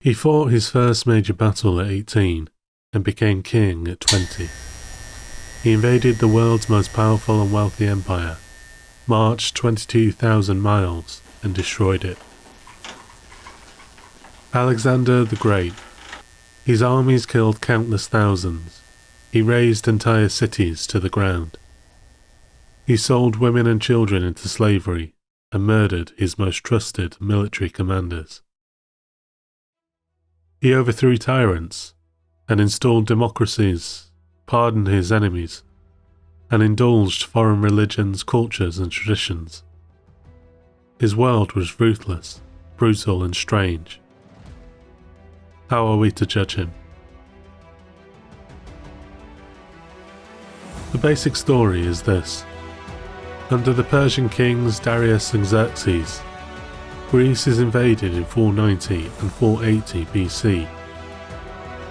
He fought his first major battle at 18 and became king at 20. He invaded the world's most powerful and wealthy empire, marched 22,000 miles and destroyed it. Alexander the Great. His armies killed countless thousands. He razed entire cities to the ground. He sold women and children into slavery and murdered his most trusted military commanders. He overthrew tyrants and installed democracies, pardoned his enemies, and indulged foreign religions, cultures, and traditions. His world was ruthless, brutal, and strange. How are we to judge him? The basic story is this. Under the Persian kings Darius and Xerxes, Greece is invaded in 490 and 480 BC.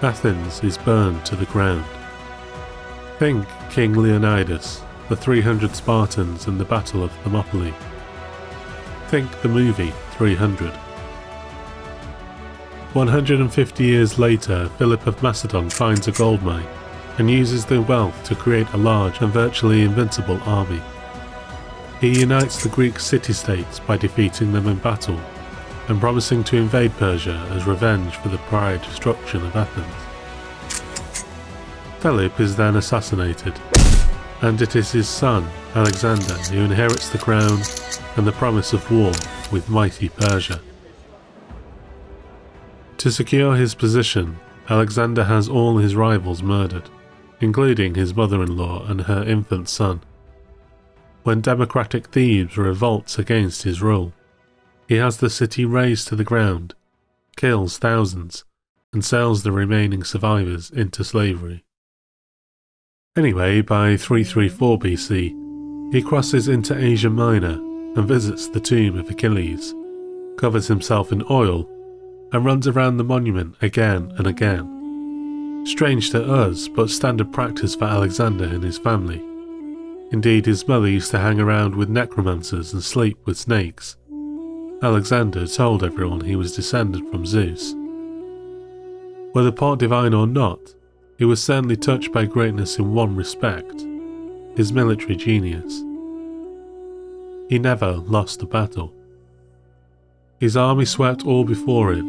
Athens is burned to the ground. Think King Leonidas, the 300 Spartans and the Battle of Thermopylae. Think the movie 300. 150 years later, Philip of Macedon finds a gold mine and uses the wealth to create a large and virtually invincible army. He unites the Greek city-states by defeating them in battle and promising to invade Persia as revenge for the prior destruction of Athens. Philip is then assassinated, and it is his son, Alexander, who inherits the crown and the promise of war with mighty Persia. To secure his position, Alexander has all his rivals murdered, including his mother-in-law and her infant son. When democratic Thebes revolts against his rule, he has the city razed to the ground, kills thousands, and sells the remaining survivors into slavery. Anyway, by 334 BC, he crosses into Asia Minor and visits the tomb of Achilles, covers himself in oil, and runs around the monument again and again. Strange to us, but standard practice for Alexander and his family. Indeed, his mother used to hang around with necromancers and sleep with snakes. Alexander told everyone he was descended from Zeus. Whether part divine or not, he was certainly touched by greatness in one respect: his military genius. He never lost a battle. His army swept all before it,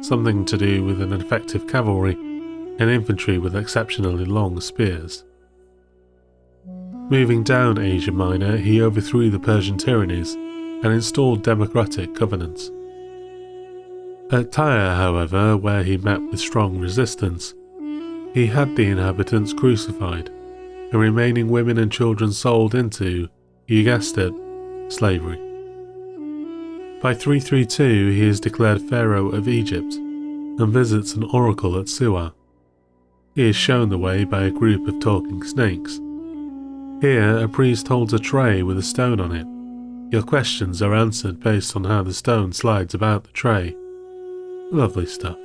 something to do with an effective cavalry and infantry with exceptionally long spears. Moving down Asia Minor, he overthrew the Persian tyrannies and installed democratic governance. At Tyre, however, where he met with strong resistance, he had the inhabitants crucified and remaining women and children sold into, you guessed it, slavery. By 332 he is declared Pharaoh of Egypt and visits an oracle at Suwa. He is shown the way by a group of talking snakes. Here a priest holds a tray with a stone on it. Your questions are answered based on how the stone slides about the tray. Lovely stuff.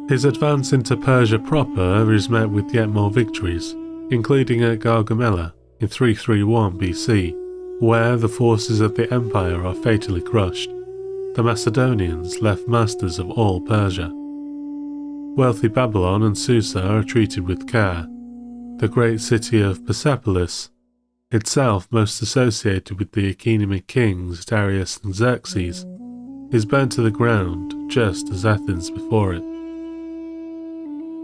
His advance into Persia proper is met with yet more victories, including at Gargamella in 331 BC, where the forces of the empire are fatally crushed. The Macedonians left masters of all Persia. Wealthy Babylon and Susa are treated with care. The great city of Persepolis, itself most associated with the Achaemenid kings Darius and Xerxes, is burnt to the ground just as Athens before it.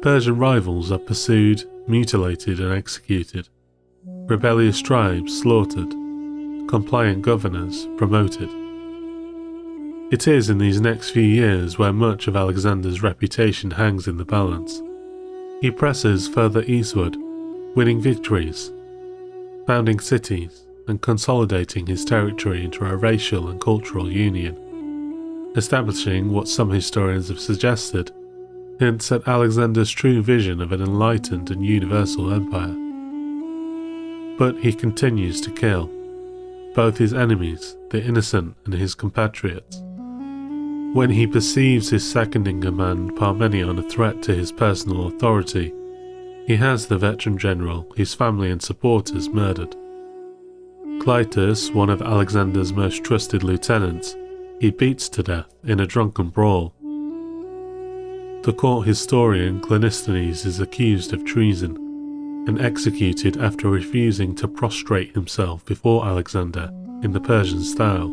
Persian rivals are pursued, mutilated and executed. Rebellious tribes slaughtered. Compliant governors promoted. It is in these next few years where much of Alexander's reputation hangs in the balance. He presses further eastward, winning victories, founding cities, and consolidating his territory into a racial and cultural union, establishing what some historians have suggested hints at Alexander's true vision of an enlightened and universal empire. But he continues to kill, both his enemies, the innocent, and his compatriots. When he perceives his second-in-command Parmenion a threat to his personal authority, he has the veteran general, his family and supporters murdered. Clytus, one of Alexander's most trusted lieutenants, he beats to death in a drunken brawl. The court historian Cleisthenes is accused of treason and executed after refusing to prostrate himself before Alexander in the Persian style.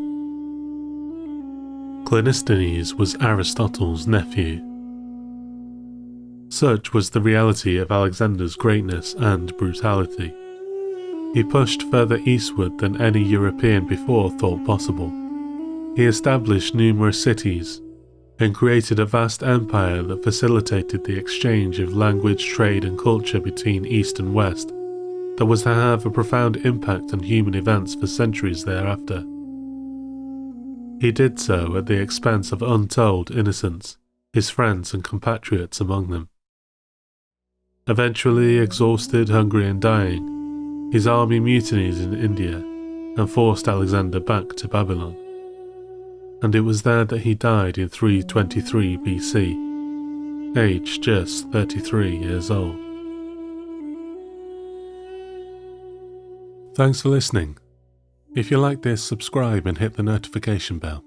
Cleisthenes was Aristotle's nephew. Such was the reality of Alexander's greatness and brutality. He pushed further eastward than any European before thought possible. He established numerous cities and created a vast empire that facilitated the exchange of language, trade and culture between East and West that was to have a profound impact on human events for centuries thereafter. He did so at the expense of untold innocents, his friends and compatriots among them. Eventually, exhausted, hungry and dying, his army mutinied in India and forced Alexander back to Babylon. And it was there that he died in 323 BC, aged just 33 years old. Thanks for listening. If you like this, subscribe and hit the notification bell.